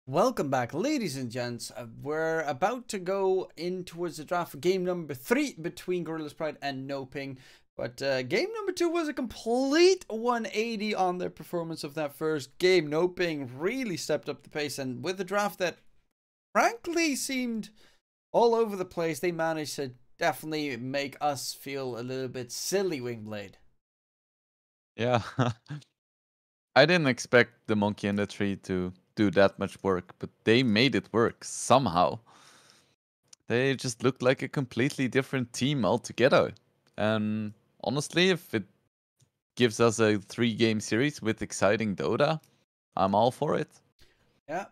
Welcome back, ladies and gents. We're about to go in towards the draft for game number 3 between Gorillas Pride and NoPing. But game number 2 was a complete 180 on their performance of that first game. NoPing really stepped up the pace, and with a draft that frankly seemed all over the place, they managed to definitely make us feel a little bit silly, Wingblade. Yeah, I didn't expect the monkey and the tree to do that much work, but they made it work somehow. They just looked like a completely different team altogether. And honestly, if it gives us a 3-game series with exciting Dota, I'm all for it. Yeah,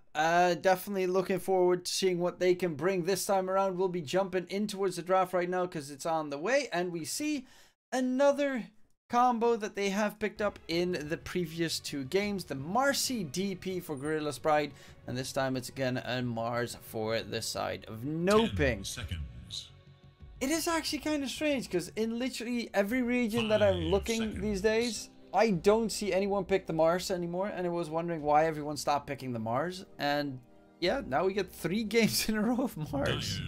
definitely looking forward to seeing what they can bring this time around. We'll be jumping in towards the draft right now because it's on the way, and we see another combo that they have picked up in the previous 2 games. The Marcy DP for Gorillas Pride, and this time it's again a Mars for the side of NoPing. It is actually kind of strange because in literally every region that I'm looking these days, I don't see anyone pick the Mars anymore, and I was wondering why everyone stopped picking the Mars. And yeah, now we get 3 games in a row of Mars.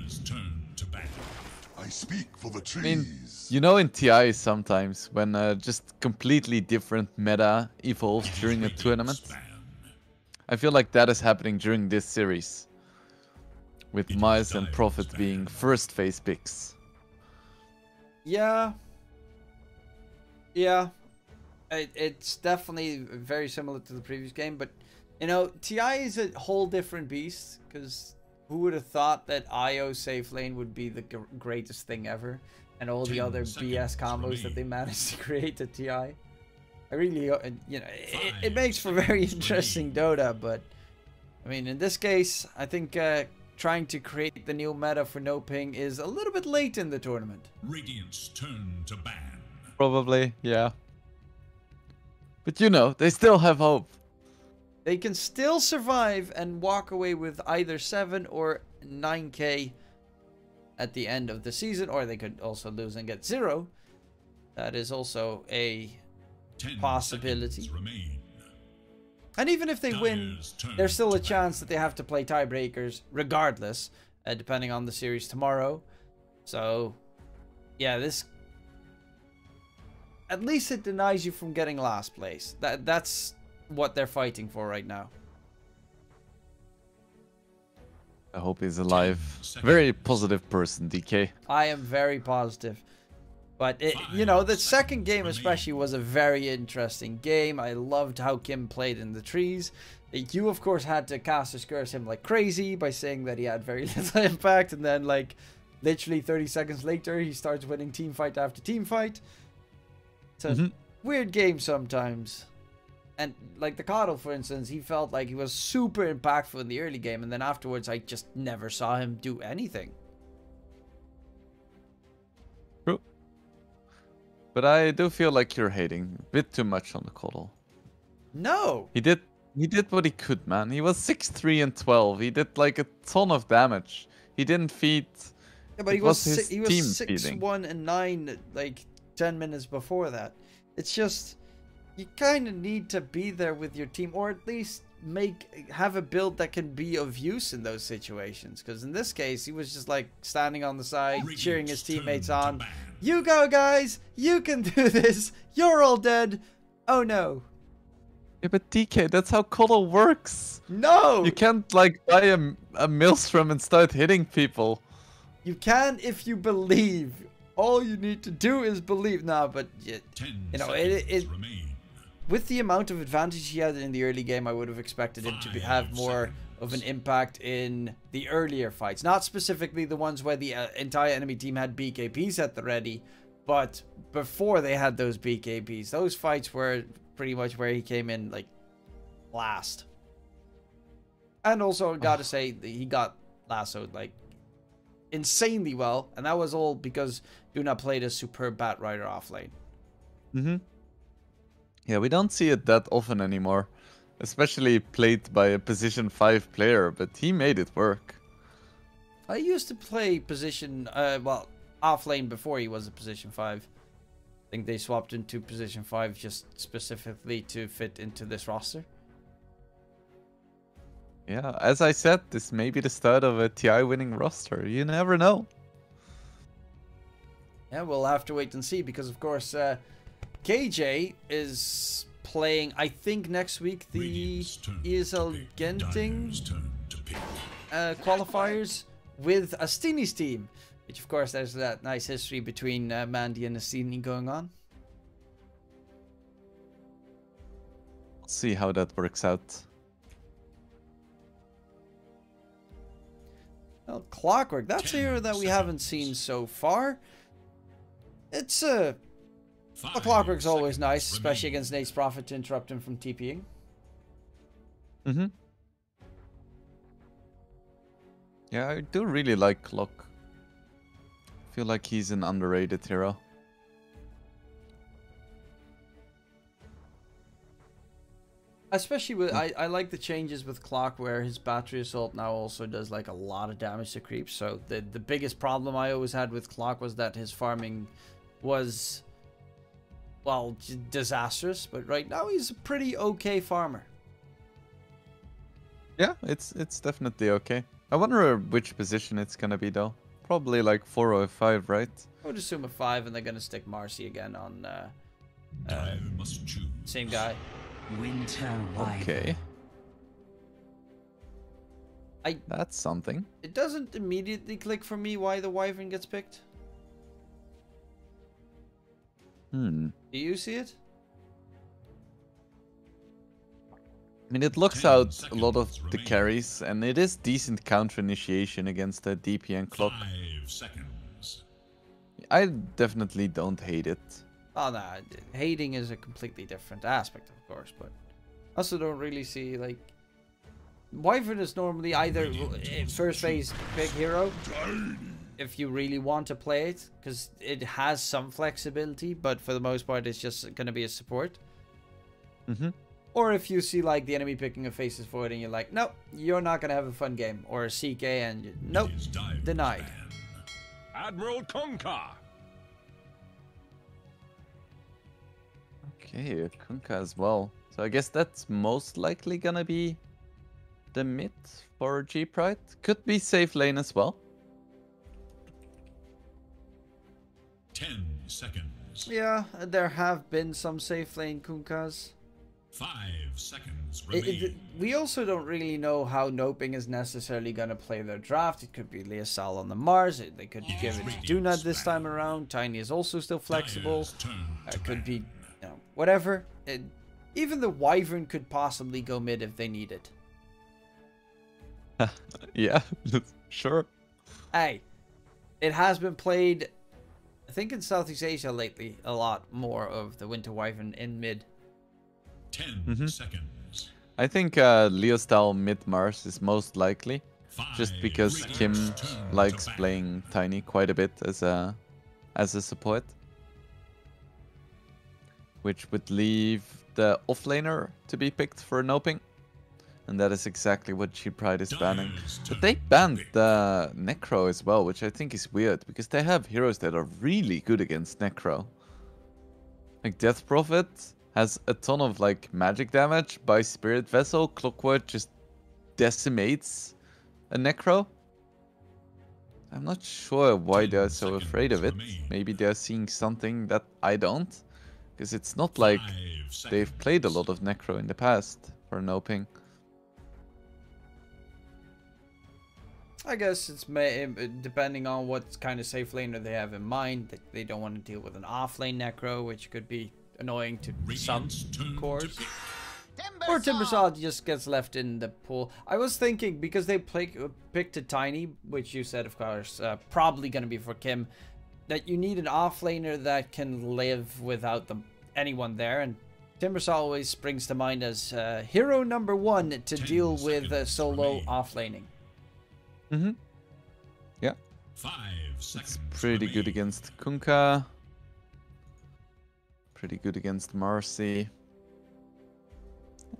I speak for the trees. I mean, you know, in TI sometimes when just completely different meta evolves during a tournament, I feel like that is happening during this series, with Miles and Prophet being first phase picks. Yeah. It's definitely very similar to the previous game, but you know, TI is a whole different beast, because who would have thought that IO safe lane would be the greatest thing ever, and all the other BS combos that they managed to create at TI. I really, you know, it makes for very interesting Dota, but I mean, in this case, I think trying to create the new meta for NoPing is a little bit late in the tournament. Radiant's turn to ban. Probably, yeah. But you know, they still have hope. They can still survive and walk away with either 7 or 9k at the end of the season, or they could also lose and get 0. That is also a possibility. And even if they win, there's still a chance that they have to play tiebreakers regardless, depending on the series tomorrow. So, yeah, this... at least it denies you from getting last place. That's what they're fighting for right now. I hope he's alive. Very positive person, DK. I am very positive. But, you know, the second game especially was a very interesting game. I loved how Kim played in the trees. You, of course, had to caster curse him like crazy by saying that he had very little impact. And then, like, literally 30 seconds later, he starts winning teamfight after teamfight. It's a weird game sometimes. And, like, the Coddle, for instance, he felt like he was super impactful in the early game. And then afterwards, I just never saw him do anything. True. But I do feel like you're hating a bit too much on the Coddle. No! He did what he could, man. He was 6-3 and 12. He did, like, a ton of damage. He didn't feed... Yeah, but he was 6-1 and 9, like, 10 minutes before that. It's just... you kind of need to be there with your team, or at least have a build that can be of use in those situations. Because in this case, he was just like standing on the side, cheering his teammates on. You go, guys! You can do this! You're all dead! Oh no! Yeah, but DK, that's how Coddle works. No! You can't like buy a Maelstrom and start hitting people. You can if you believe. All you need to do is believe. Nah, but you know, with the amount of advantage he had in the early game, I would have expected him to have more of an impact in the earlier fights. Not specifically the ones where the entire enemy team had BKBs at the ready, but before they had those BKBs. Those fights were pretty much where he came in, like, last. And also, gotta say, he got lassoed, like, insanely well. And that was all because Duna played a superb Bat Rider off lane. Yeah, we don't see it that often anymore. Especially played by a position 5 player, but he made it work. I used to play position, well, off lane before he was a position 5. I think they swapped into position 5 just specifically to fit into this roster. Yeah, as I said, this may be the start of a TI winning roster. You never know. Yeah, we'll have to wait and see because, of course, KJ is playing, I think, next week the ESL Genting qualifiers with Astini's team. Which, of course, there's that nice history between Mandy and Astini going on. We'll see how that works out. Well, Clockwork, that's a hero that we haven't seen so far. It's well, Clockwork's always nice, especially against Nate's Prophet to interrupt him from TPing. Mm-hmm. Yeah, I do really like Clock. I feel like he's an underrated hero. Especially with, I like the changes with Clock where his battery assault now also does like a lot of damage to creeps. So the biggest problem I always had with Clock was that his farming was, well, disastrous. But right now he's a pretty okay farmer. Yeah, it's definitely okay. I wonder which position it's gonna be though. Probably like 4 or 5, right? I would assume a 5, and they're gonna stick Marcy again on must choose. same guy. Winter Okay. Wyvern. That's something. It doesn't immediately click for me why the Wyvern gets picked. Hmm. Do you see it? I mean, it looks out a lot of the carries, and it is decent counter initiation against the DP and Clock. 5 seconds. I definitely don't hate it. Oh no, hating is a completely different aspect, of course, but I also don't really see, like, Wyvern is normally either first phase big hero if you really want to play it, because it has some flexibility, but for the most part it's just going to be a support. Mm-hmm. Or if you see like the enemy picking a faces forward and you're like, nope, you're not going to have a fun game, or a CK and nope, denied. Admiral Kunkka. Okay, Kunkka as well. So I guess that's most likely gonna be the mid for G Pride. Could be safe lane as well. 10 seconds. Yeah, there have been some safe lane Kunkas. 5 seconds remain. We also don't really know how NoPing is necessarily going to play their draft. It could be Leosal on the Mars. They could give it to Dunat this time around. Tiny is also still flexible. It could be, you know, whatever. Even the Wyvern could possibly go mid if they need it. Yeah, sure. Hey, it has been played, I think, in Southeast Asia lately, a lot more of the Winter Wyvern in mid. 10 seconds. I think Leostal mid Mars is most likely, 5 just because Kim likes playing Tiny quite a bit as a support, which would leave the offlaner to be picked for NoPing, and that is exactly what G Pride is banning. But they banned the Necro as well, which I think is weird because they have heroes that are really good against Necro. Like Death Prophet has a ton of like magic damage by Spirit Vessel. Clockwork just decimates a Necro. I'm not sure why they're so afraid of it. Maybe they're seeing something that I don't. Because it's not like they've played a lot of Necro in the past for NoPing. I guess it's depending on what kind of safe laner they have in mind. They don't want to deal with an off-lane Necro, which could be annoying to some cores. Or Timbersaw just gets left in the pool. I was thinking, because they picked a Tiny, which you said, of course, probably going to be for Kim, that you need an offlaner that can live without anyone there. And Timbersaw always springs to mind as hero number 1 to deal with solo offlaning. Mm-hmm. Yeah. 5 seconds. It's pretty good against Kunkka. Pretty good against Marcy.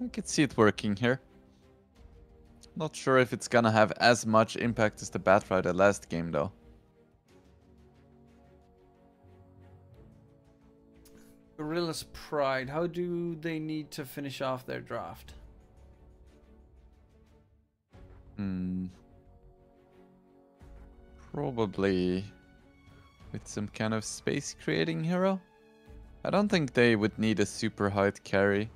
I could see it working here. Not sure if it's gonna have as much impact as the Batrider last game though. Gorilla's Pride, how do they need to finish off their draft? Probably with some kind of space creating hero. I don't think they would need a super hard carry,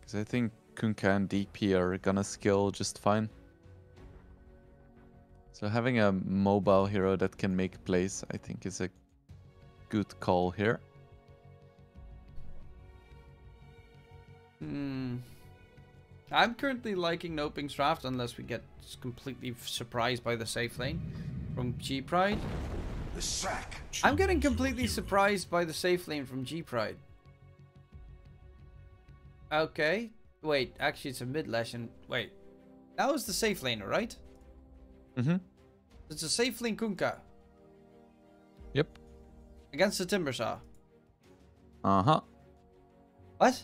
because I think Kunkka and DP are gonna skill just fine. So having a mobile hero that can make plays, I think, is a good call here. I'm currently liking NoPing's draft unless we get completely surprised by the safe lane from G-Pride. I'm getting completely surprised by the safe lane from G-Pride. Okay. Wait, actually it's a mid lesson. Wait. That was the safe laner, right? It's a safe lane Kunkka. Yep. Against the Timbersaw. Uh-huh. What?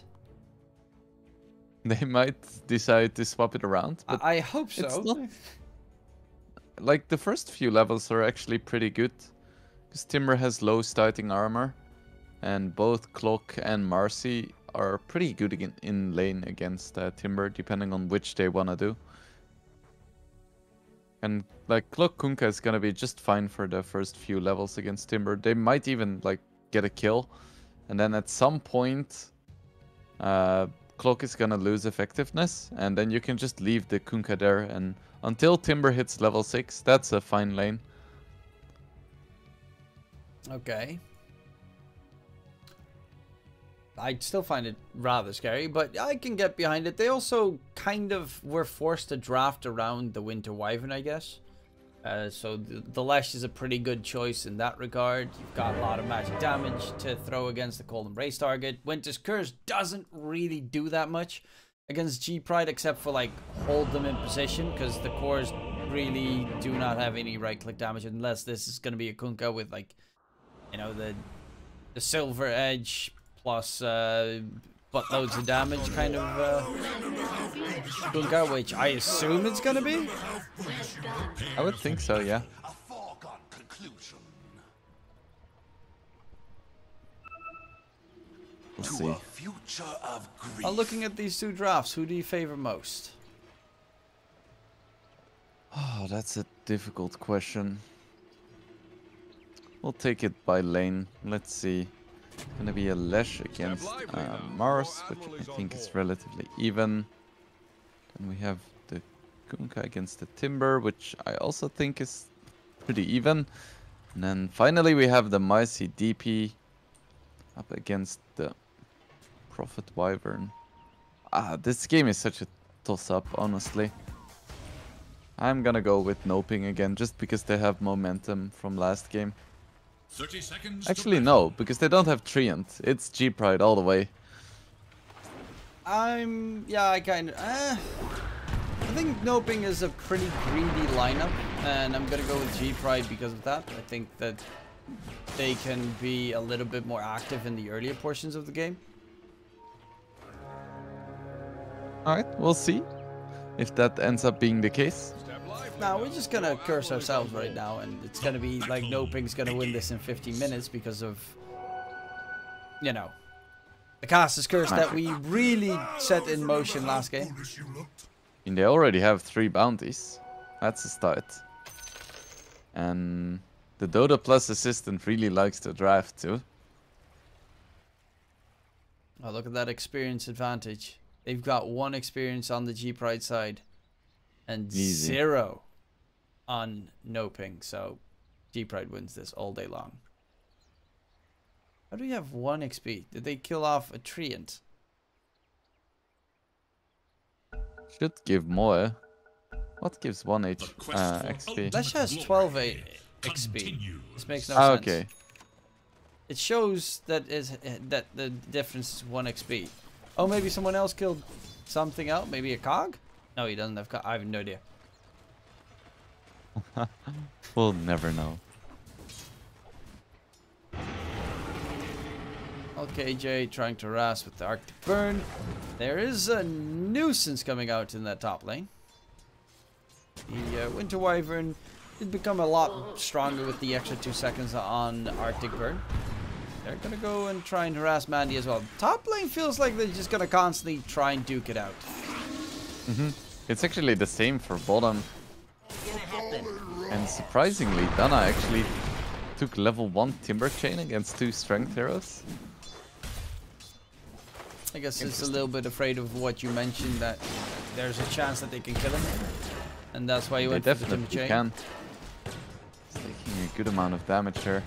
They might decide to swap it around. But I hope so. it's not... Like, the first few levels are actually pretty good. Because Timber has low starting armor. And both Clock and Marcy are pretty good in lane against Timber, depending on which they want to do. And, like, Clock Kunkka is gonna be just fine for the first few levels against Timber. They might even, like, get a kill. And then at some point... Cloak is gonna lose effectiveness, and then you can just leave the Kunkka there, and until Timber hits level 6, that's a fine lane. Okay. I'd still find it rather scary, but I can get behind it. They also kind of were forced to draft around the Winter Wyvern, I guess. So the Lash is a pretty good choice in that regard. You've got a lot of magic damage to throw against the Cold Embrace target. Winter's Curse doesn't really do that much against G-Pride, except for, like, hold them in position, because the cores really do not have any right-click damage, unless this is going to be a Kunkka with, like, you know, the Silver Edge plus buttloads of damage kind of Kunkka, which I assume it's going to be. I would think so, yeah. We'll see. While looking at these two drafts, who do you favor most? Oh, that's a difficult question. We'll take it by lane. Let's see. Gonna be a Lesh against Mars, which I think is relatively even. Then we have the Kunkka against the Timber, which I also think is pretty even. And then finally we have the Marcy DP up against the Prophet Wyvern. This game is such a toss-up, honestly. I'm gonna go with NoPing again, just because they have momentum from last game. 30 seconds. Actually, no, because they don't have Treant. It's G-Pride all the way. Yeah, I kind of... I think NoPing is a pretty greedy lineup, and I'm gonna go with G-Pride because of that. I think that they can be a little bit more active in the earlier portions of the game. Alright, we'll see if that ends up being the case. Now we're just gonna curse ourselves right now, and it's gonna be like NoPing's gonna win this in 15 minutes because of, you know, the caster's curse that we really set in motion last game. And they already have 3 bounties. That's a start. And the Dota Plus assistant really likes to draft too. Oh, look at that experience advantage. They've got 1 experience on the G-Pride side and Easy. 0 on NoPing, so G-Pride wins this all day long. How do we have 1 XP? Did they kill off a Treant? Should give more. What gives 1 XP? Lesh has 12 XP. This makes no sense. Okay. It shows that the difference is 1 XP. Oh, maybe someone else killed something else? Maybe a cog? No, he doesn't have cog. I have no idea. We'll never know. Okay, Jay trying to harass with the Arctic Burn. There is a nuisance coming out in that top lane. The Winter Wyvern did become a lot stronger with the extra 2 seconds on Arctic Burn. They're gonna go and try and harass Mandy as well. Top lane feels like they're just gonna constantly try and duke it out. It's actually the same for bottom. And surprisingly, Dana actually took level 1 Timber Chain against 2 Strength Heroes. I guess it's a little bit afraid of what you mentioned, that there's a chance that they can kill him. And that's why you went for the Timber Chain. Can. It's taking a good amount of damage here.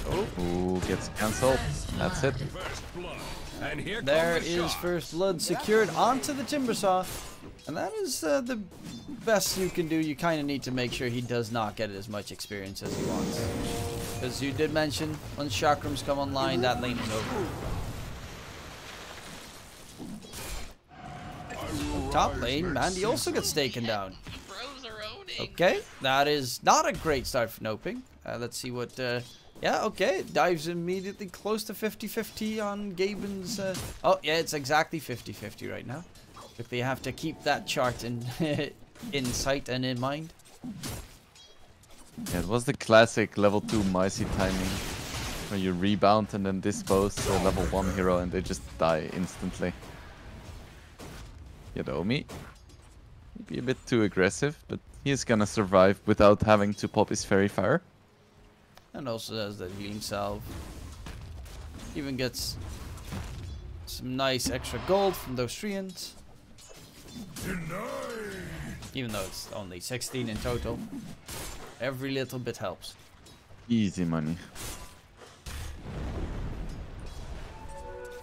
Oh. Ooh, gets cancelled. That's it. There is first blood secured onto the Timbersaw. And that is the best you can do. You kind of need to make sure he does not get as much experience as he wants. Because you did mention, once chakrams come online, that lane is over. Top lane, Mandy also gets taken down. Okay, that is not a great start for NoPing. Let's see what... yeah, okay, dives immediately close to 50-50 on Gaben's... oh, yeah, it's exactly 50-50 right now. But they have to keep that chart in, in sight and in mind. Yeah, it was the classic level 2 Micey timing. Where you rebound and then dispose a level 1 hero and they just die instantly. Yadomi. Maybe a bit too aggressive, but he's gonna survive without having to pop his Fairy Fire. And also has that healing salve. Even gets some nice extra gold from those Treants. Even though it's only 16 in total. Every little bit helps. Easy money.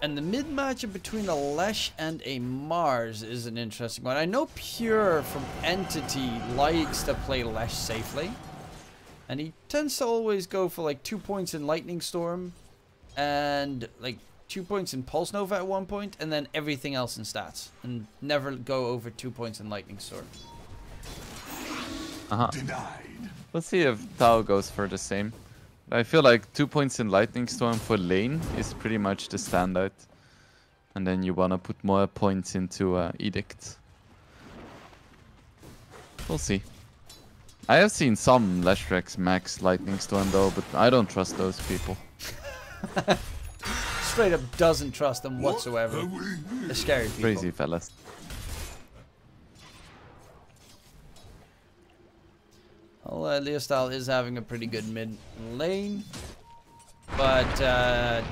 And the mid matchup between a Lesh and a Mars is an interesting one. I know Pure from Entity likes to play Lesh safely. And he tends to always go for like 2 points in Lightning Storm. And like 2 points in Pulse Nova at one point. And then everything else in stats. And never go over 2 points in Lightning Storm. We'll see if Tao goes for the same. I feel like 2 points in Lightning Storm for lane is pretty much the standout. And then you wanna put more points into Edict. We'll see. I have seen some Leshrex max Lightning Storm though, but I don't trust those people. Straight up doesn't trust them whatsoever. They're scary people. Crazy fellas. Well, Leostyle is having a pretty good mid lane. But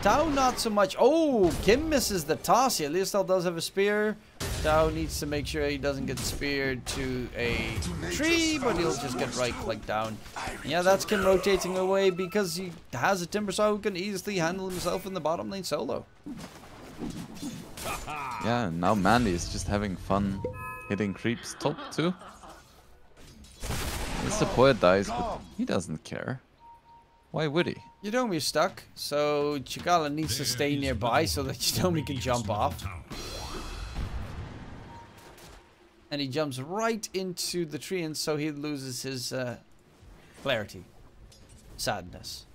Tao not so much. Oh, Kim misses the toss here. Leostyle does have a spear. Tao needs to make sure he doesn't get speared to a tree, but he'll just get right clicked down. Yeah, that's Kim rotating away because he has a Timbersaw who can easily handle himself in the bottom lane solo. Yeah, now Mandy is just having fun hitting creeps top too. The support dies, but he doesn't care. Why would he? Yadomi's stuck, so Chigala needs to stay nearby so that Yadomi can jump off. And he jumps right into the tree, and so he loses his clarity. Sadness.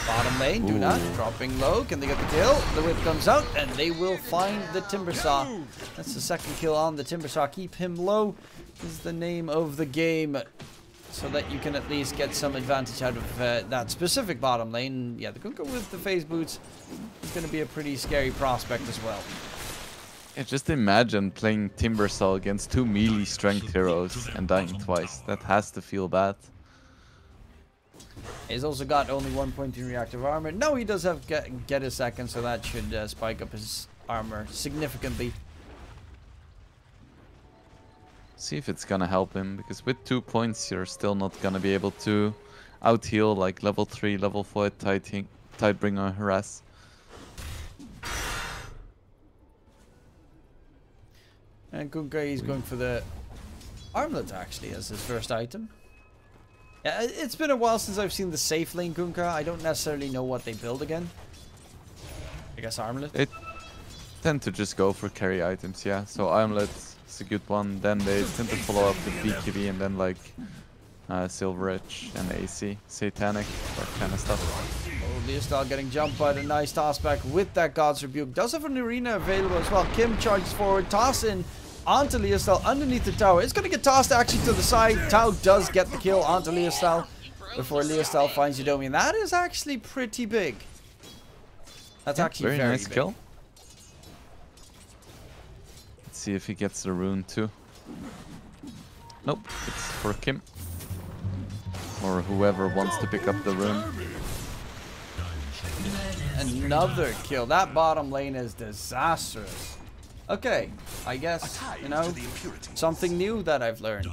Bottom lane, do not. Dropping low. Can they get the kill? The whip comes out, and they will find the Timbersaw. That's the second kill on the Timbersaw. Keep him low is the name of the game. So that you can at least get some advantage out of that specific bottom lane. Yeah, the Kunkka with the phase boots is going to be a pretty scary prospect as well. Yeah, just imagine playing Timbersaw against 2 melee strength heroes and dying twice. That has to feel bad. He's also got only 1 point in reactive armor. No, he does have get a second, so that should spike up his armor significantly. See if it's gonna help him, because with 2 points you're still not gonna be able to out heal like level 3, level 4 Tidebringer harass. And Kunkka, he's going for the armlet actually as his first item. Yeah, it's been a while since I've seen the safe lane Kunkka. I don't necessarily know what they build again. I guess armlet. They tend to just go for carry items, yeah. So armlet is a good one. Then they tend to follow up with BKB and then like Silver Edge and AC, Satanic, that kind of stuff. Oh, Leostyle getting jumped by the nice toss back with that God's Rebuke. Does have an arena available as well. Kim charges forward, toss in onto Leostyle underneath the tower. It's going to get tossed actually to the side. Tao does get the kill onto Leostyle before Leostyle finds Yadomi. And that is actually pretty big. That's actually very nice big. Kill. see if he gets the rune too. Nope, it's for Kim. Or whoever wants to pick up the rune. Another kill. That bottom lane is disastrous. Okay, I guess, you know, something new that I've learned.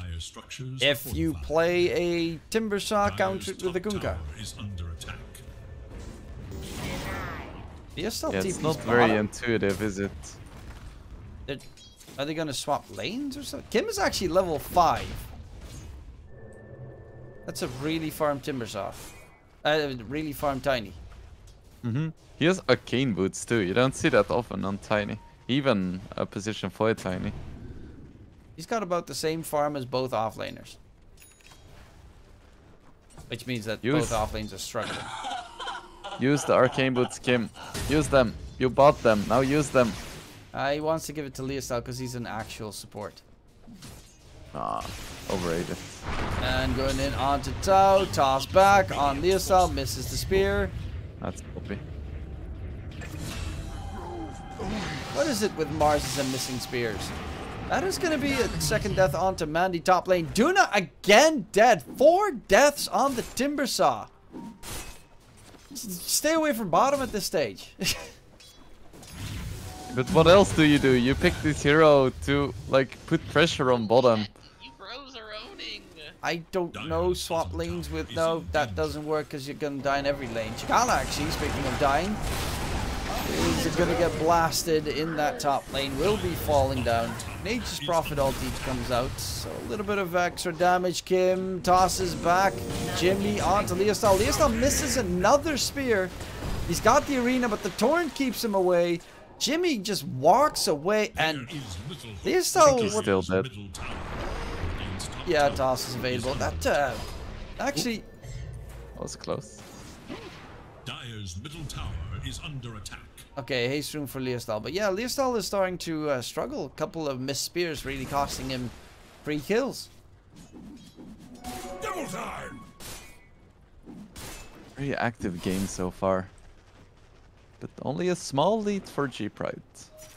If you play a Timbersaw countered with a Kunkka. Yeah, it's not very intuitive, is it? Are they going to swap lanes or something? Kim is actually level 5. That's a really farm Timbersaw. Really farm Tiny. He has arcane boots too. You don't see that often on Tiny. Even a position for Tiny. He's got about the same farm as both offlaners. Which means that both offlanes are struggling. Use the arcane boots, Kim. Use them. You bought them. Now use them. He wants to give it to Leostyle because he's an actual support. Ah, overrated. And going in onto Tau. Toss back on Leostyle. Misses the spear. That's copy. What is it with Marses and missing spears? That is going to be a second death onto Mandy top lane. Duna again dead. 4 deaths on the Timbersaw. Stay away from bottom at this stage. But what else do? You pick this hero to like put pressure on bottom. You bros are owning. I don't know. Swap lanes with no. That doesn't work because you're going to die in every lane. Chikala actually, speaking of dying, is going to get blasted in that top lane. Will be falling down. Nature's Prophet ulti comes out. So a little bit of extra damage. Kim tosses back. Jimmy onto Leostyle. Leostyle misses another spear. He's got the arena, but the torrent keeps him away. Jimmy just walks away, and Leostyle He's still dead. Yeah, toss is available. That actually that was close. Dire's middle tower is under attack. okay, haste room for Leostyle, but yeah, Leostyle is starting to struggle. A couple of missed spears really costing him 3 kills. Double time. Very active game so far. But only a small lead for G-Pride.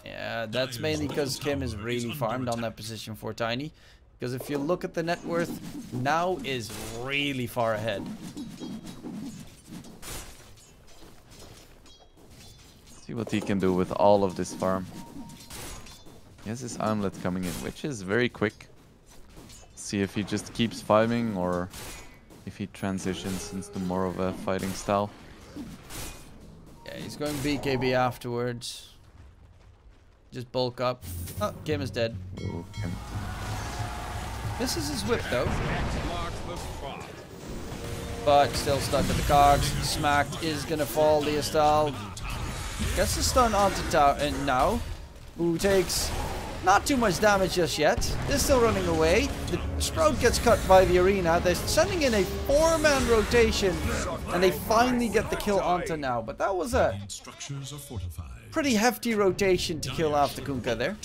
Yeah, that's mainly because Kim is really farmed on that position for Tiny. Because if you look at the net worth, now is really far ahead. See what he can do with all of this farm. He has his armlet coming in, which is very quick. See if he just keeps farming or if he transitions into more of a fighting style. Yeah, he's going BKB afterwards. Just bulk up. Oh, Kim is dead. Ooh, Kim. Misses his whip though. But still stuck with the cogs. Smacked is gonna fall. Leostyle gets the stun onto Tau and now, who takes not too much damage just yet. They're still running away. The Sprout gets cut by the arena. They're sending in a 4-man rotation, and they finally get the kill onto now. But that was a pretty hefty rotation to kill off the Kunkka there.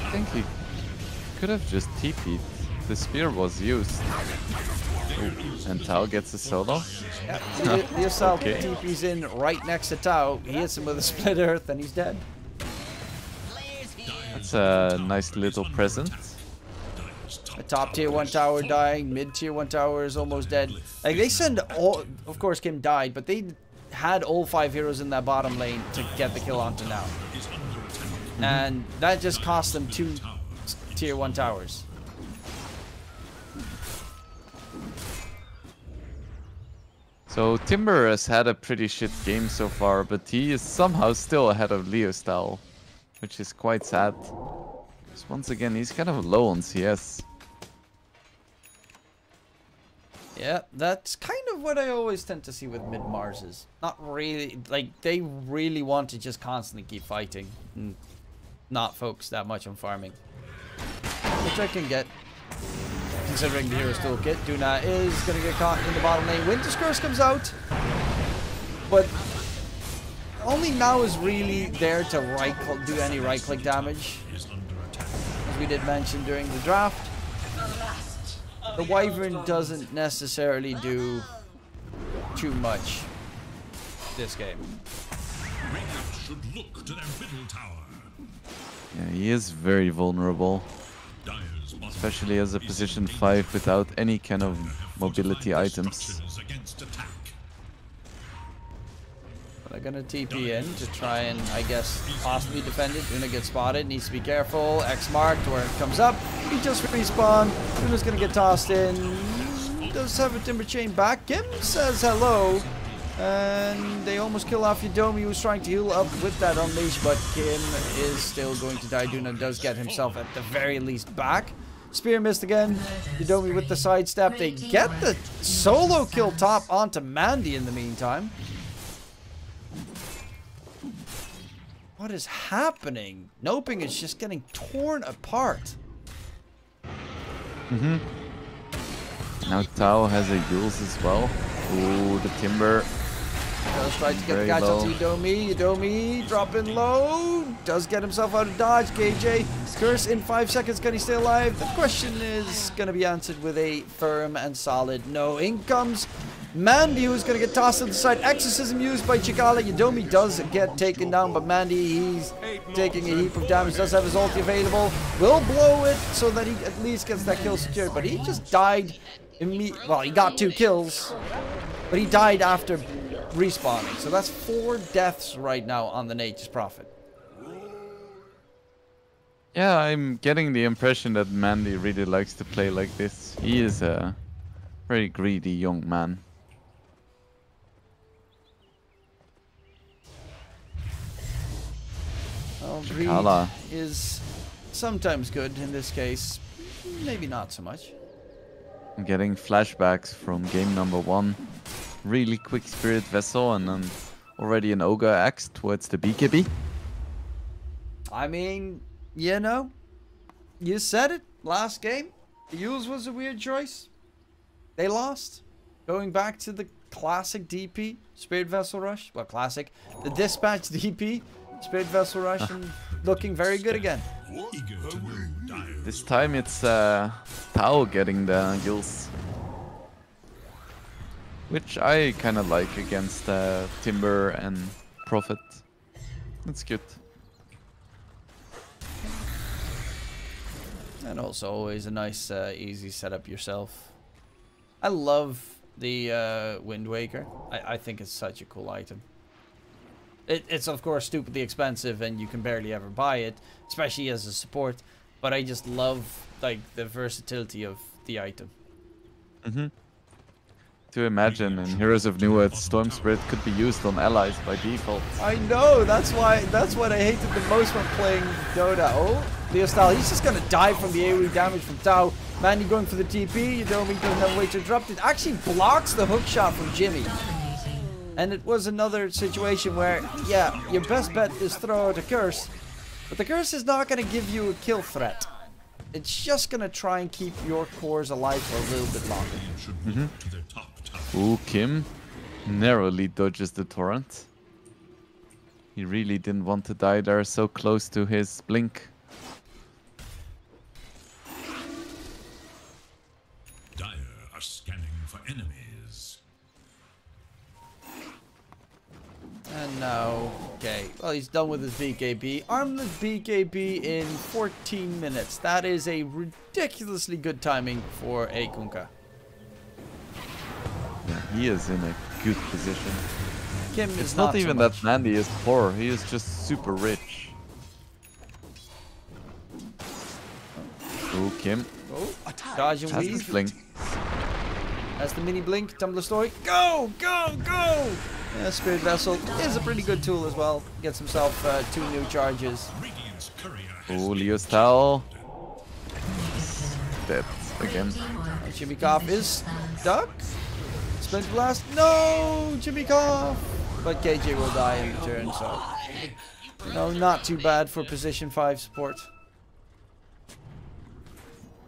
I think he could have just TP'd. The spear was used. Ooh, and Tau gets a solo. Yeah, Leostyle TP's in right next to Tau. He hits him with a split earth, and he's dead. That's a nice little present. A top tier 1 tower dying, mid tier 1 tower is almost dead. Like they send all, of course Kim died, but they had all 5 heroes in that bottom lane to get the kill onto now. And that just cost them 2 tier 1 towers. So Timber has had a pretty shit game so far, but he is somehow still ahead of Leostyle, which is quite sad. Because once again, he's kind of low on CS. Yeah, that's kind of what I always tend to see with mid-Marses. Not really, like, they really want to just constantly keep fighting and not focus that much on farming. Which I can get, considering the Hero's Toolkit. Duna is going to get caught in the bottom lane. Winter's Curse comes out, but only now is really there to do any right-click damage. As we did mention during the draft. The Wyvern doesn't necessarily do too much this game. Radiant should look to their middle tower. Yeah, he is very vulnerable. Dire's bottom Especially as a is position in 5 without any kind of have mobility fortified items. structures against attack. They're gonna TP in to try and, I guess, possibly defend it. Una gets spotted, needs to be careful. X marked where it comes up. He just respawned. Una's gonna get tossed in. Does have a timber chain back. Kim says hello. And they almost kill off Yudomi, who's trying to heal up with that unleash, but Kim is still going to die. Duna does get himself at the very least back. Spear missed again. Yudomi with the sidestep. They get the solo kill top onto Mandy in the meantime. What is happening? NoPing is just getting torn apart. Now Tao has a Yules as well. Ooh, the timber. Does try to get the Very catch low. on Yudomi. Yudomi dropping low. Does get himself out of dodge. KJ. Curse in 5 seconds. Can he stay alive? The question is going to be answered with a firm and solid no. In comes Mandy, who's going to get tossed to the side. Exorcism used by Chikala. Yudomi does get taken down, but Mandy, he's taking a heap of damage. Does have his ulti available. Will blow it so that he at least gets that kill secured. But he just died immediately. Well, he got 2 kills, but he died after respawning. So that's 4 deaths right now on the Nature's Prophet. Yeah, I'm getting the impression that Mandy really likes to play like this. He is a very greedy young man. Well, Chikala. greed is sometimes good in this case. Maybe not so much. I'm getting flashbacks from game number 1. Really quick Spirit Vessel and then already an Ogre Axe towards the BKB. I mean, you know, you said it last game. The Yules was a weird choice. They lost. Going back to the classic DP, Spirit Vessel Rush. Well, classic. The Dispatch DP, Spirit Vessel Rush, and looking very good again. Eager to know Dire's This time it's Tao getting the Yules. Which I kind of like against Timber and Prophet. That's good. And also always a nice, easy setup yourself. I love the Wind Waker. I think it's such a cool item. It's of course stupidly expensive and you can barely ever buy it, especially as a support. But I just love like the versatility of the item. To imagine in Heroes of New Earth, Storm Spirit could be used on allies by default. I know, that's what I hated the most when playing Dota. Oh, Leostyle, he's just gonna die from the AoE damage from Tao. Mandy going for the TP, Yudomi doesn't have a way to interrupt it. Actually blocks the hook shot from Jimmy. And it was another situation where, yeah, your best bet is throw out a curse. But the curse is not gonna give you a kill threat. It's just gonna try and keep your cores alive for a little bit longer. should move to their top tower. Ooh, Kim narrowly dodges the torrent. He really didn't want to die there, so close to his blink. Dire are scanning for enemies. And now, okay, well, he's done with his BKB. Armless BKB in 14 minutes. That is a ridiculously good timing for a Kunkka. Yeah, he is in a good position. Kim is It's not so even much. that Mandy is poor, he is just super rich. Ooh, Kim. Oh, dodge and Has his weave. blink. That's the mini blink. Tumblr story. Go, go, go! Yeah, Spirit Vessel is a pretty good tool as well. Gets himself 2 new charges. Radiant's courier has Ooh, been Leostyle. Dead again. Jimmy Cough is stuck. Splinter Blast. No, Jimmy Cough. But KJ will die in return, so no, not too bad for position 5 support.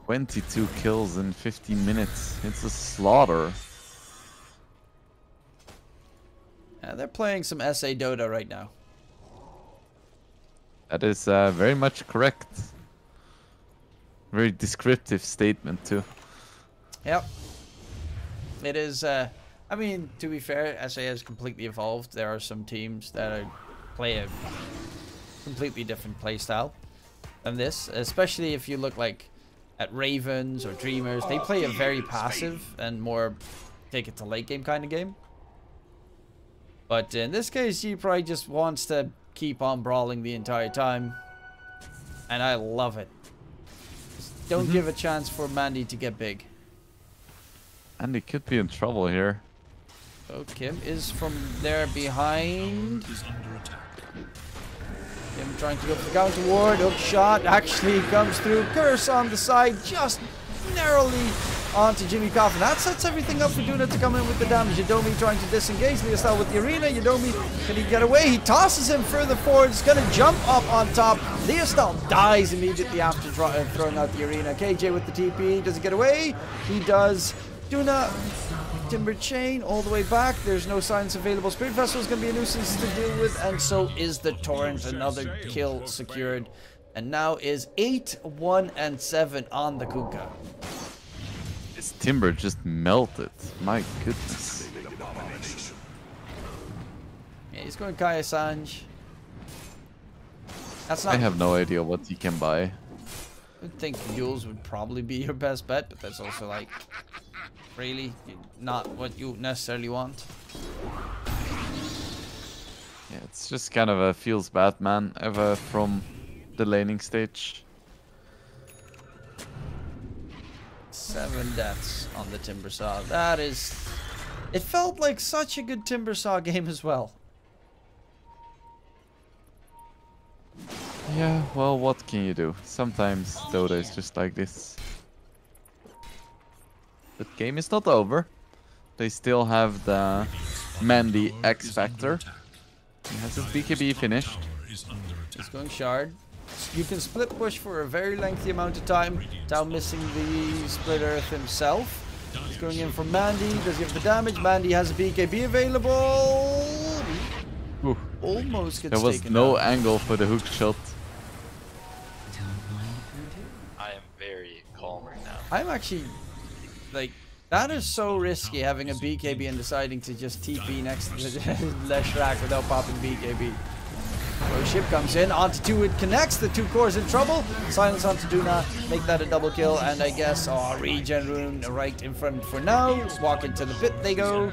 22 kills in 15 minutes. It's a slaughter. Yeah, they're playing some SA Dota right now. That is very much correct. Very descriptive statement too. Yep. It is, I mean, to be fair, SA has completely evolved. There are some teams that play a completely different playstyle. than this, especially if you look like at Ravens or Dreamers. They play a very passive and more take it to late game kind of game. But in this case, he probably just wants to keep on brawling the entire time. And I love it. Just don't give a chance for Mandy to get big. Andy could be in trouble here. So Kim is from there behind. Kim trying to go for the counter ward. Hook shot actually comes through. Curse on the side, just narrowly onto Jimmy Coffin. That sets everything up for Duna to come in with the damage. Yadomi trying to disengage Leostal with the arena. Yadomi, can he get away? He tosses him further forward. He's going to jump up on top. Leostal dies immediately after throwing out the arena. KJ with the TP. Does he get away? He does. Duna, Timber Chain all the way back. There's no signs available. Spirit Vessel is going to be a nuisance to deal with, and so is the Torrent. Another kill secured. And now is 8-1-7 on the Kunkka. This Timber just melted. My goodness. Yeah, he's going Kaya Sanj. That's not. I have no idea what he can buy. I would think Yules would probably be your best bet, but that's also like really not what you necessarily want. Yeah, it's just kind of a feels bad man ever from the laning stage. 7 deaths on the Timbersaw. That is... It felt like such a good Timbersaw game as well. Yeah, well, what can you do? Sometimes Dota is just like this. But game is not over. They still have the Mandy X Factor. He has his BKB finished. He's going Shard. You can split push for a very lengthy amount of time without missing the Split Earth himself. He's going in for Mandy. Does he have the damage? Mandy has a BKB available. Ooh. Almost gets There was taken no out. angle for the hook shot. I am very calm right now. I'm actually, like, that is so risky having a BKB and deciding to just TP next to the Leshrac without popping BKB. So ship comes in, onto 2 it connects, the 2 cores in trouble. Silence onto Duna, make that a double kill, and I guess, regen rune right in front for now. Walk into the pit they go.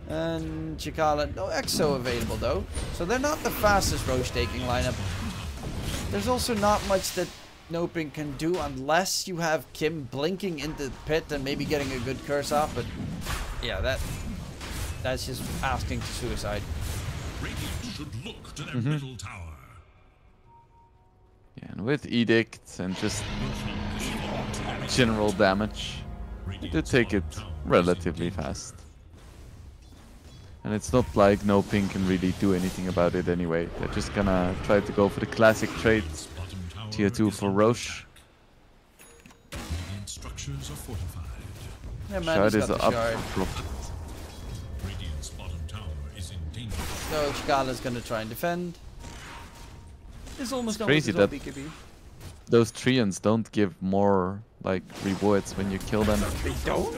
And Chikala, no Exo available though. So they're not the fastest Roche taking lineup. There's also not much that NoPing can do unless you have Kim blinking into the pit and maybe getting a good curse off, but yeah, that's just asking to suicide. Radiant should look to their middle tower. Yeah, and with Edict and just general damage, they did take it relatively fast. And it's not like NoPing can really do anything about it anyway. They're just gonna try to go for the classic trade. Tier 2 for Roche. Radiant structures are fortified. Yeah, man, Shard he's is got the up. shard. Radiant's bottom tower is in danger. So Chikala's gonna try and defend. It's almost done crazy with his that- BKB. Those Treants don't give more like rewards when you kill them. They don't?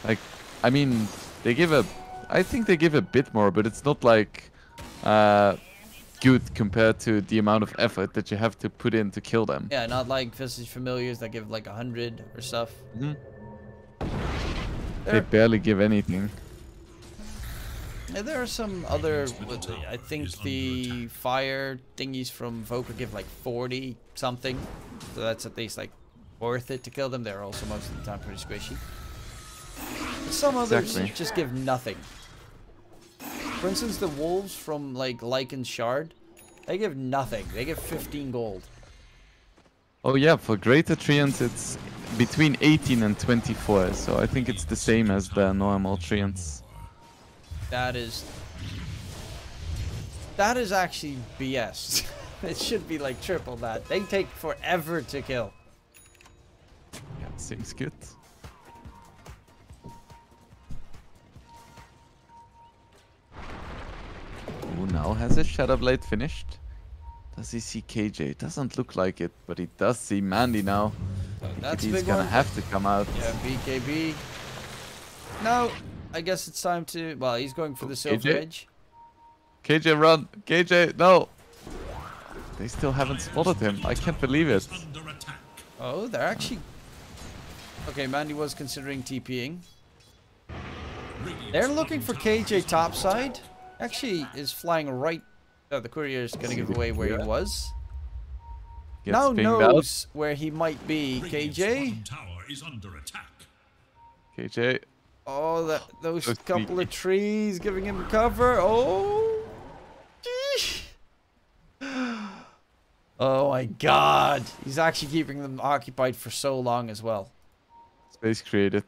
Like, I mean, they give a... I think they give a bit more, but it's not like good compared to the amount of effort that you have to put in to kill them. Yeah, not like Visage Familiars that give like 100 or stuff. They barely give anything. Yeah, there are some other, I think the fire thingies from Voker give like 40 something. So that's at least like worth it to kill them. They're also most of the time pretty squishy. But some others Exactly. just give nothing. For instance, the wolves from like Lycan's Shard, they give nothing. They give 15 gold. Oh yeah, for Greater Treants it's between 18 and 24, so I think it's the same as the normal Treants. That is actually BS. It should be like triple that. They take forever to kill. Yeah, seems good. Who now has his Shadow Blade finished? Does he see KJ? Doesn't look like it, but he does see Mandy now. That's a He's big gonna one. have to come out. Yeah, BKB. No, I guess it's time to... Well, he's going for the Silver KJ? Edge. KJ, run! KJ, no! They still haven't spotted him. I can't believe it. Oh, they're actually... Okay, Mandy was considering TPing. They're looking for KJ topside. Actually, is flying right... Oh, the courier is going to give away where he was. Gets Now pinged knows out. where he might be. KJ? KJ. Oh, those couple of trees giving him cover. Oh. Geesh. Oh my god. He's actually keeping them occupied for so long as well. Space created.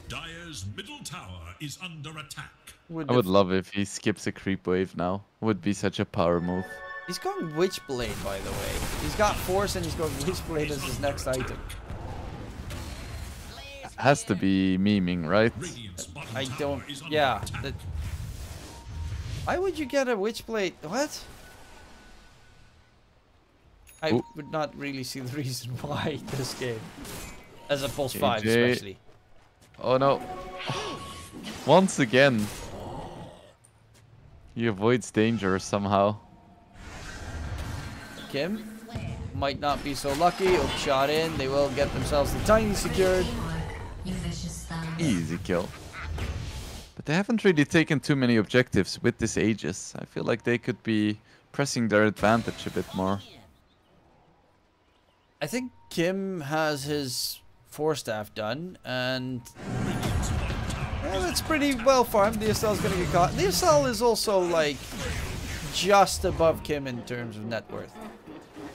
Dire's middle tower is under attack. I would love if he skips a creep wave now. Would be such a power move. He's going Witchblade, by the way. He's got Force and he's going Witchblade as his next item. Has to be memeing, right? I don't... Yeah. Why would you get a Witchblade? What? I would not really see the reason why this game. As a Pulse 5, especially. Oh no. Once again. He avoids danger somehow. Kim might not be so lucky. Hook shot in. They will get themselves the tiny secured. Easy kill. But they haven't really taken too many objectives with this Aegis. I feel like they could be pressing their advantage a bit more. I think Kim has his 4-staff done, and it's pretty well farmed. DSL is going to get caught. DSL is also like just above Kim in terms of net worth.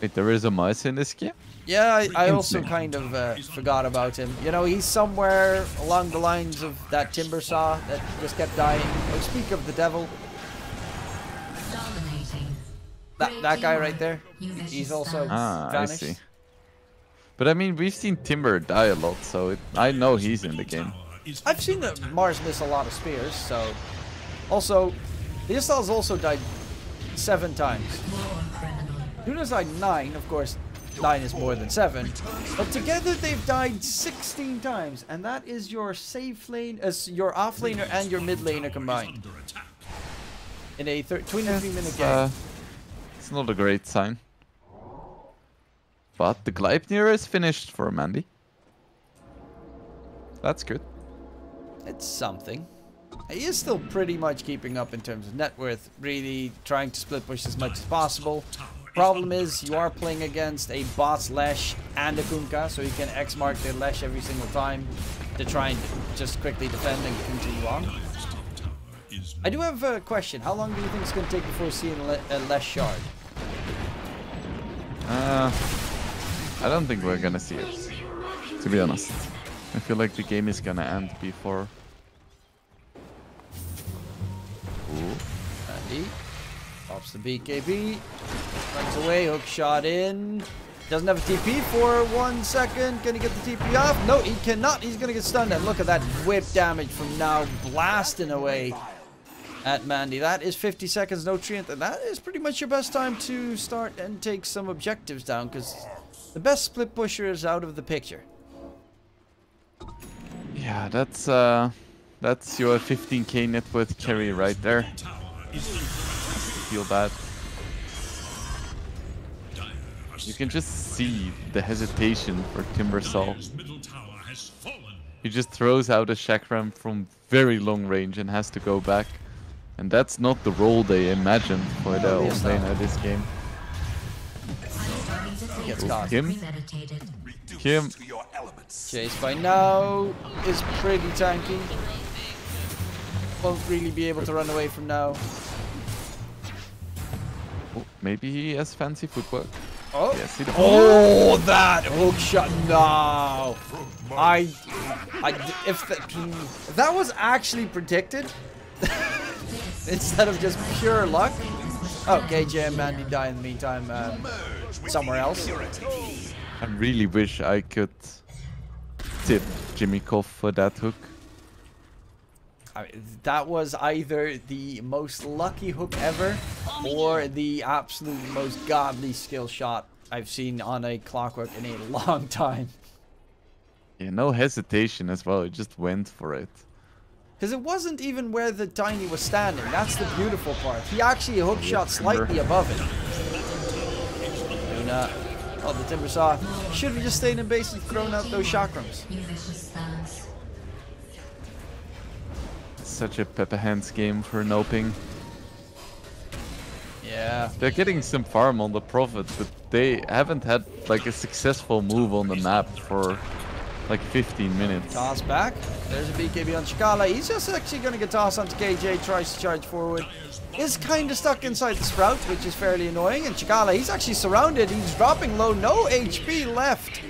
Wait, there is a mouse in this game? Yeah, I also kind of forgot about him. You know, he's somewhere along the lines of that timber saw that just kept dying. Oh, speak of the devil. That guy right there. He's also vanished. I see. But I mean, we've seen Timber die a lot, so I know he's in the game. I've seen Mars miss a lot of spears, so... Also, DSL's also died 7 times. Nuna's died 9, of course. 9 is more than 7. But together they've died 16 times, and that is your safe lane, as your off laner and your mid laner combined. In a 23-minute game. It's not a great sign. But the Gleipnir is finished for Mandy. That's good. It's something. He is still pretty much keeping up in terms of net worth, really trying to split push as much as possible. Problem is, you are playing against a bot's Lesh and a Kunkka, so you can X-mark their Lesh every single time to try and just quickly defend and continue on. I do have a question. How long do you think it's going to take before seeing a Lesh shard? I don't think we're gonna see it, to be honest. I feel like the game is gonna end before. Ooh. Andy pops the BKB, runs away, hook shot in. Doesn't have a TP for 1 second. Can he get the TP off? No, he cannot. He's gonna get stunned. And look at that whip damage from now, blasting away at Mandy. That is 50 seconds, no treant, and that is pretty much your best time to start and take some objectives down, because the best split pusher is out of the picture. Yeah, that's your 15k net worth carry right there. Feel bad. You can just see the hesitation for Timbersaw. He just throws out a chakram from very long range and has to go back. And that's not the role they imagined for the old laner this game. Gets caught. Kim? Chase by now is pretty tanky. Won't really be able to run away from now. Oh, maybe he has fancy footwork. Oh, yes, he does. Oh, that hook shot! No, if that was actually predicted instead of just pure luck. Oh, KJ and Mandy die in the meantime somewhere else. I really wish I could tip Jimmy Koff for that hook. I mean, that was either the most lucky hook ever or the absolute most godly skill shot I've seen on a Clockwork in a long time. Yeah, no hesitation as well. He just went for it. Because it wasn't even where the Tiny was standing. That's the beautiful part. He actually hook shot slightly above it. Oh, the Timber Saw should have just stayed in base and thrown out those chakrams. Such a Pepper Hands game for NoPing. Yeah. They're getting some farm on the Prophet, but they haven't had like a successful move on the map for like 15 minutes. Toss back. There's a BKB on Chikala. He's just actually going to get tossed onto KJ. Tries to charge forward. Is kind of stuck inside the Sprout, which is fairly annoying. And Chikala, he's actually surrounded. He's dropping low. No HP left.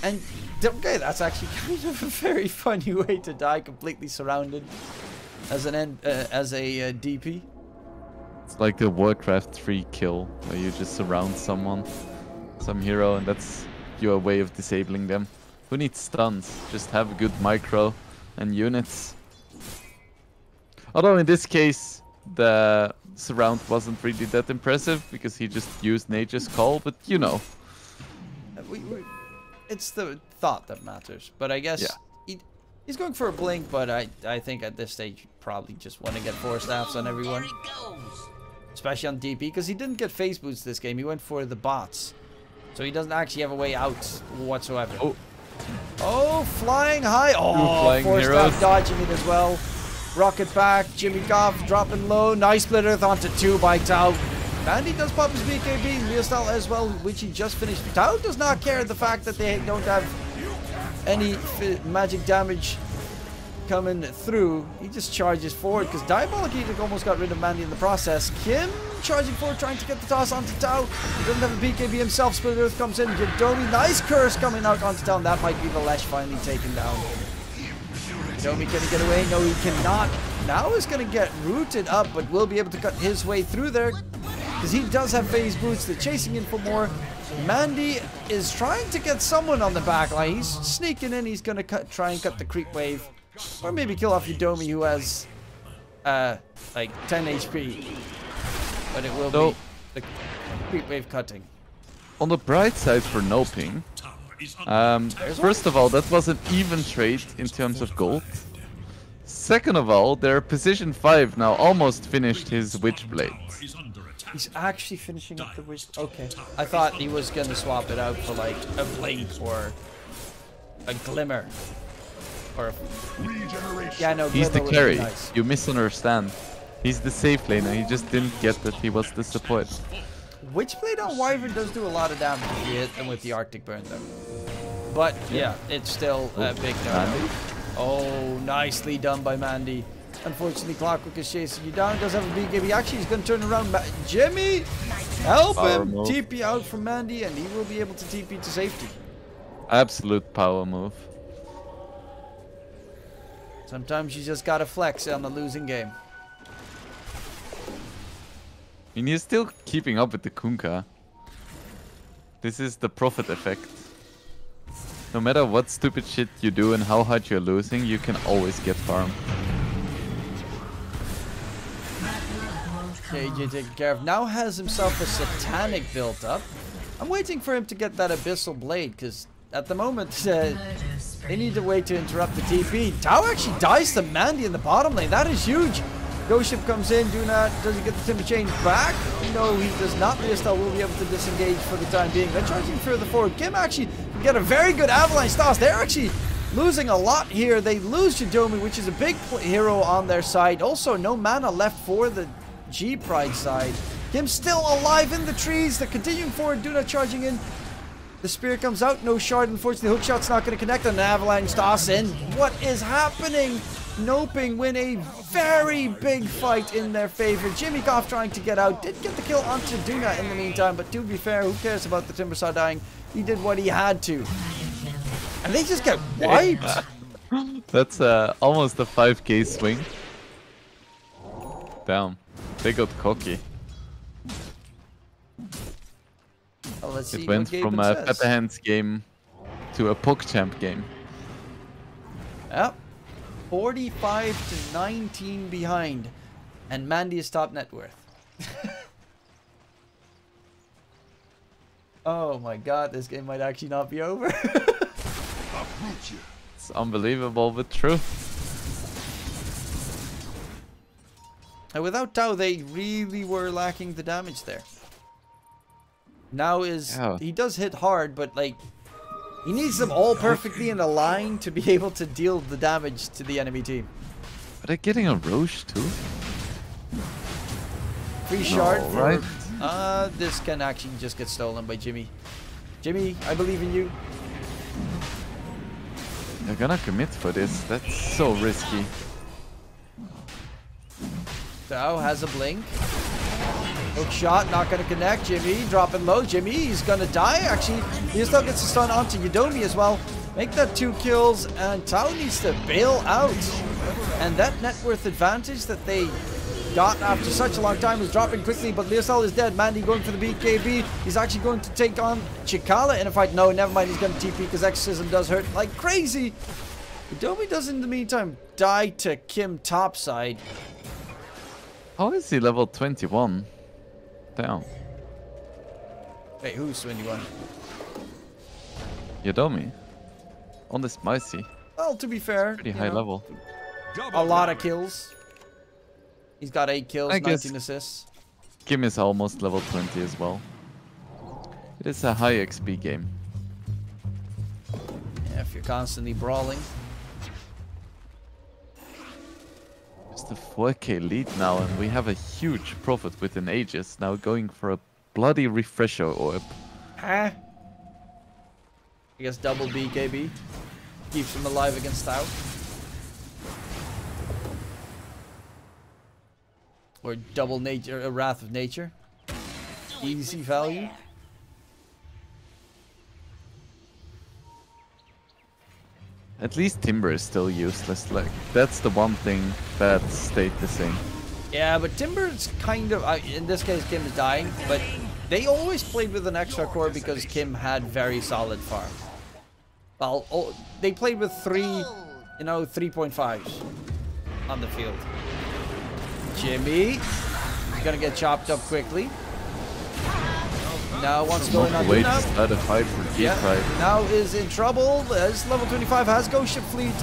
And okay, that's actually kind of a very funny way to die, completely surrounded as an DP. It's like the Warcraft 3 kill, where you just surround someone, some hero, and that's your way of disabling them. Who needs stuns? Just have good micro and units. Although in this case, the surround wasn't really that impressive, because he just used Nature's Call, but you know. It's the thought that matters, but I guess he's going for a blink, but I think at this stage you probably just want to get 4 staffs on everyone. Especially on DP, because he didn't get phase boots this game. He went for the bots. So he doesn't actually have a way out whatsoever. Oh, flying high. Oh, 4 staff dodging it as well. Rocket back. Jimmy Goff dropping low. Nice split earth onto 2 by Tau. Mandy does pop his BKB. Real style as well, which he just finished. Tau does not care the fact that they don't have any magic damage coming through. He just charges forward because Diabolic Edict almost got rid of Mandy in the process. Kim charging forward, trying to get the toss onto Tau. He doesn't have a BKB himself. Split Earth comes in. Domi, nice curse coming out onto Tau. That might be the Lesh finally taken down. Domi can he get away? No, he cannot. Now is going to get rooted up, but will be able to cut his way through there because he does have phase boots. They're chasing in for more. Mandy is trying to get someone on the back line. He's sneaking in. He's going to try and cut the creep wave. Or maybe kill off Udomi, who has like 10 HP. But it will be the creep wave cutting. On the bright side for NoPing, first of all, that was an even trade in terms of gold. Second of all, their position 5 now almost finished his Witchblade. He's actually finishing up the Witch. Okay. I thought he was going to swap it out for like a blink or a glimmer. Or yeah, no, he's the carry. Nice. You misunderstand. He's the safe laner. He just didn't get that he was the support. Witchblade on Wyvern does do a lot of damage if you hit them with the Arctic Burn though. But yeah, it's still a big no. Oh, nicely done by Mandy. Unfortunately, Clockwork is chasing you down. Does have a BKB. Actually, he's going to turn around. Jimmy, help him. TP out from Mandy, and he will be able to TP to safety. Absolute power move. Sometimes you just gotta flex on the losing game. I mean, he's still keeping up with the Kunkka. This is the Prophet effect. No matter what stupid shit you do and how hard you're losing, you can always get farm. KJ taken care of. Now has himself a Satanic built up. I'm waiting for him to get that Abyssal Blade, because at the moment, they need to wait to interrupt the TP. Tau actually dies to Mandy in the bottom lane. That is huge. Ghost Ship comes in. Does he get the Timber Chain back? No, he does not. Leostal will be able to disengage for the time being. They're charging further forward. Kim actually can get a very good Avalanche toss. They're actually losing a lot here. They lose Udomi, which is a big hero on their side. Also, no mana left for the G-Pride side. Kim still alive in the trees. They're continuing forward. Duna charging in. The spear comes out, no shard. Unfortunately, hookshot's not going to connect on an avalanche toss in. What is happening? NoPing win a very big fight in their favor. Jimmy Goff trying to get out. Did get the kill onto Duna in the meantime, but to be fair, who cares about the Timbersaw dying? He did what he had to. And they just get wiped. That's almost a 5k swing. Damn, they got cocky. Well, let's see it went from a Pepper Hands game to a PogChamp game. Yep. 45 to 19 behind. And Mandy is top net worth. Oh my god, this game might actually not be over. It's unbelievable, but true. And without Tau, they really were lacking the damage there. Now he does hit hard, but like he needs them all perfectly in a line to be able to deal the damage to the enemy team. Are they getting a Roche too? Free shard for right? this can actually just get stolen by Jimmy. Jimmy, I believe in you. They're gonna commit for this. That's so risky. Tao has a blink. Hook shot, not gonna connect. Jimmy dropping low. Jimmy, he's gonna die. Actually, he still gets a stun onto Yudomi as well. Make that 2 kills, and Tao needs to bail out. And that net worth advantage that they got after such a long time is dropping quickly, but Leosel is dead. Mandy going for the BKB. He's actually going to take on Chikala in a fight. No, never mind. He's going to TP because Exorcism does hurt like crazy. Yudomi does in the meantime die to Kim topside. How is he level 21? Damn. Wait, who's 21? Yudomi. On this Micey. Well, to be fair, Pretty high level. a lot of kills. He's got 8 kills, 19 assists. Kim is almost level 20 as well. It is a high XP game. Yeah, if you're constantly brawling. Just a 4k lead now, and we have a huge profit within Aegis. Now going for a bloody refresher orb. Huh? I guess double BKB. Keeps him alive against Tao. Or double nature, a Wrath of Nature. Easy value. At least Timber is still useless. Like, that's the one thing that stayed the same. Yeah, but Timber's kind of, in this case Kim is dying, but they always played with an extra core because Kim had very solid farm. Well, they played with 3.5s on the field. Jimmy, gonna get chopped up quickly. Now what's going on Wait, now? start a fight for G-Pride. Now is in trouble. As level 25 has Ghost Ship Fleet.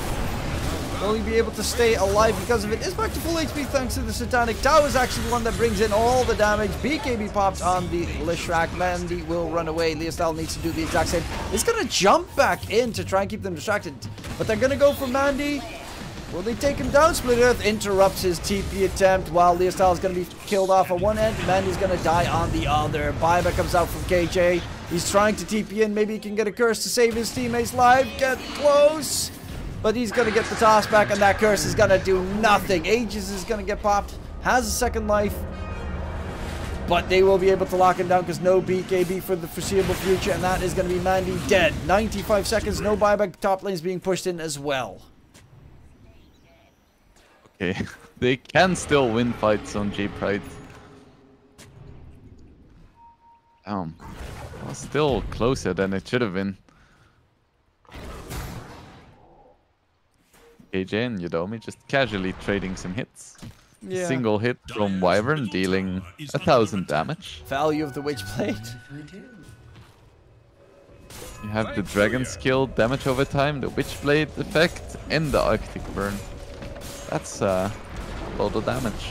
Will he be able to stay alive because of it? Is back to full HP thanks to the Satanic. Tao is actually the one that brings in all the damage. BKB pops on the Lishrak. Mandy will run away. Leostal needs to do the exact same. He's gonna jump back in to try and keep them distracted. But they're gonna go for Mandy. Will they take him down? Split Earth interrupts his TP attempt while Leostal is going to be killed off on one end. Mandy's going to die on the other. Baiba comes out from KJ. He's trying to TP in. Maybe he can get a curse to save his teammates' life. Get close. But he's going to get the toss back, and that curse is going to do nothing. Aegis is going to get popped. Has a second life. But they will be able to lock him down because no BKB for the foreseeable future. And that is going to be Mandy dead. 95 seconds. No buyback. Top lane is being pushed in as well. Okay, they can still win fights on G-Pride. Well, still closer than it should have been. KJ and Yudomi just casually trading some hits. Yeah. Single hit from Wyvern dealing 1,000 damage. Value of the Witchblade. You have the Dragon skill, damage over time, the Witchblade effect, and the Arctic Burn. That's a lot of damage.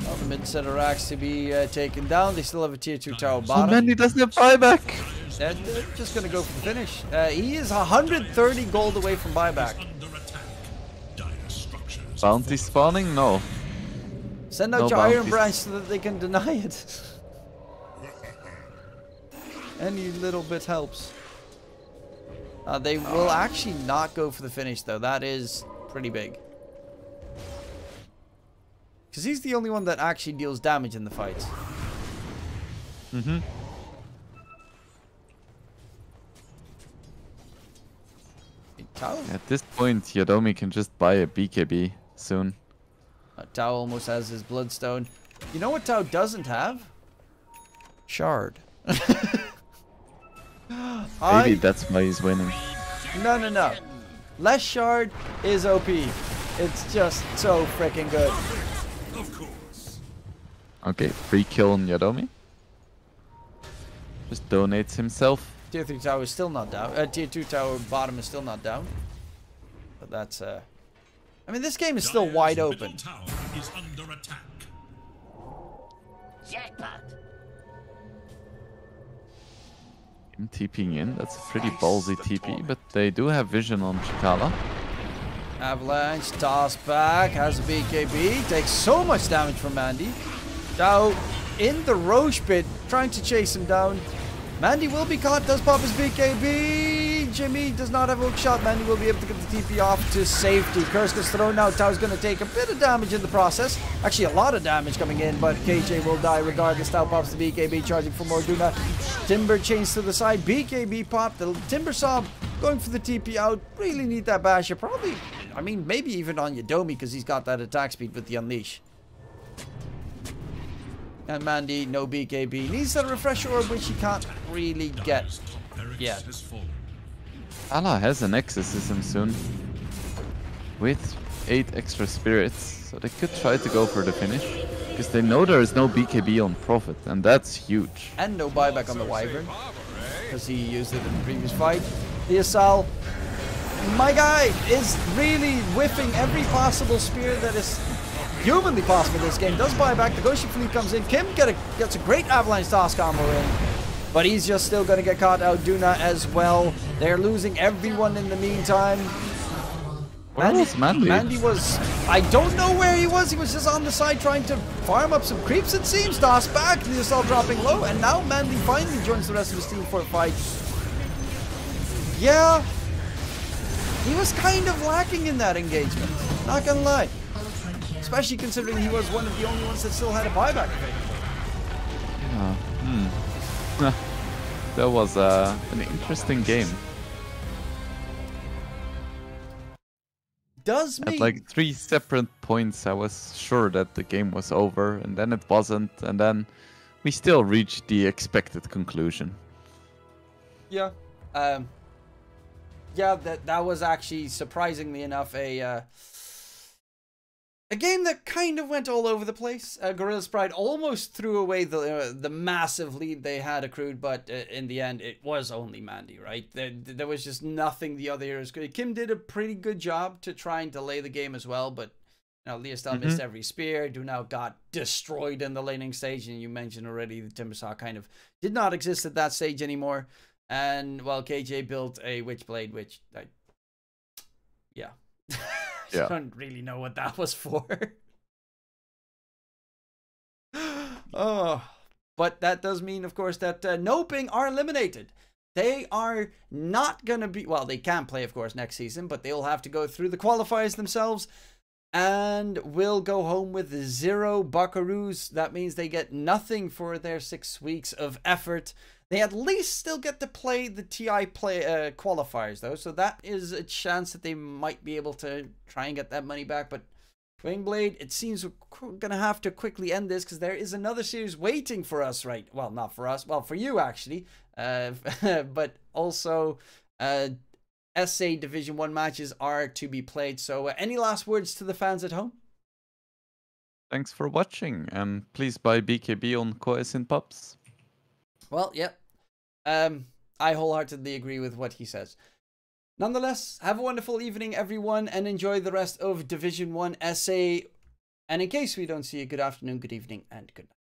Well, the mid set of racks to be taken down. They still have a tier 2 tower bottom. Oh man, he doesn't have buyback. They're just going to go for the finish. He is 130 gold away from buyback. Bounty spawning? No. Send out your Iron Branch so that they can deny it. Any little bit helps. They will actually not go for the finish, though. That is pretty big. Because he's the only one that actually deals damage in the fights. Mm-hmm. At this point, Yudomi can just buy a BKB soon. Tao almost has his Bloodstone. You know what Tao doesn't have? Shard. Maybe that's why he's winning. No. Less Shard is OP. It's just so freaking good. Okay, free kill on Yudomi. Just donates himself. Tier 3 tower is still not down. Tier 2 tower bottom is still not down. But that's I mean, this game is still wide open. I'm TPing in. That's a pretty ballsy TP, but they do have vision on Chikala. Avalanche, toss back, has a BKB, takes so much damage from Mandy. Now, in the Roche pit, trying to chase him down. Mandy will be caught, does pop his BKB. Jimmy does not have a hook shot. Mandy will be able to get the TP off to safety. Curse gets thrown out. Tao's going to take a bit of damage in the process. Actually, a lot of damage coming in, but KJ will die regardless. Tao pops the BKB, charging for more Duna. Timber chains to the side. BKB pop. The Timber Saw going for the TP out. Really need that basher. Probably, I mean, maybe even on Yadomi because he's got that attack speed with the Unleash. And Mandy, no BKB. Needs that refresher orb, which he can't really get yet. Ala has an exorcism soon. With 8 extra spirits. So they could try to go for the finish. Because they know there is no BKB on Prophet. And that's huge. And no buyback on the Wyvern. Because he used it in the previous fight. The Asal, my guy, is really whiffing every possible spear that is humanly possible in this game. Does buy back. The Ghost Fleet comes in. Kim gets a great Avalanche toss combo in. But he's just still going to get caught out. Duna as well. They're losing everyone in the meantime. Where was Mandy? Mandy was... I don't know where he was. He was just on the side trying to farm up some creeps, it seems. Toss back. The assault dropping low. And now Mandy finally joins the rest of his team for a fight. Yeah. He was kind of lacking in that engagement. Not gonna lie. Especially considering he was one of the only ones that still had a buyback available. Yeah. That was an interesting game. Does mean... At like 3 separate points I was sure that the game was over, and then it wasn't, and then we still reached the expected conclusion. Yeah. Yeah, that was actually, surprisingly enough, a game that kind of went all over the place. Gorilla's Pride almost threw away the massive lead they had accrued, but in the end, it was only Mandy, right? There was just nothing the other heroes could. Kim did a pretty good job to try and delay the game as well, but you know, Leostel missed every spear. Dunao got destroyed in the laning stage, and you mentioned already the Timbersaw kind of did not exist at that stage anymore. And, well, KJ built a Witchblade, which, yeah. I don't really know what that was for. Oh, but that does mean, of course, that NoPing are eliminated. They are not going to be, well, they can play, of course, next season, but they'll have to go through the qualifiers themselves and will go home with 0 buckaroos. That means they get nothing for their 6 weeks of effort. They at least still get to play the TI qualifiers, though. So that is a chance that they might be able to try and get that money back. But Wingblade, it seems we're going to have to quickly end this because there is another series waiting for us, right? Well, not for us. Well, for you, actually. But also, SA Division 1 matches are to be played. So any last words to the fans at home? Thanks for watching. And please buy BKB on Coesin Pups. Well, yeah. I wholeheartedly agree with what he says. Nonetheless, have a wonderful evening, everyone, and enjoy the rest of Division 1 SA. And in case we don't see you, good afternoon, good evening, and good night.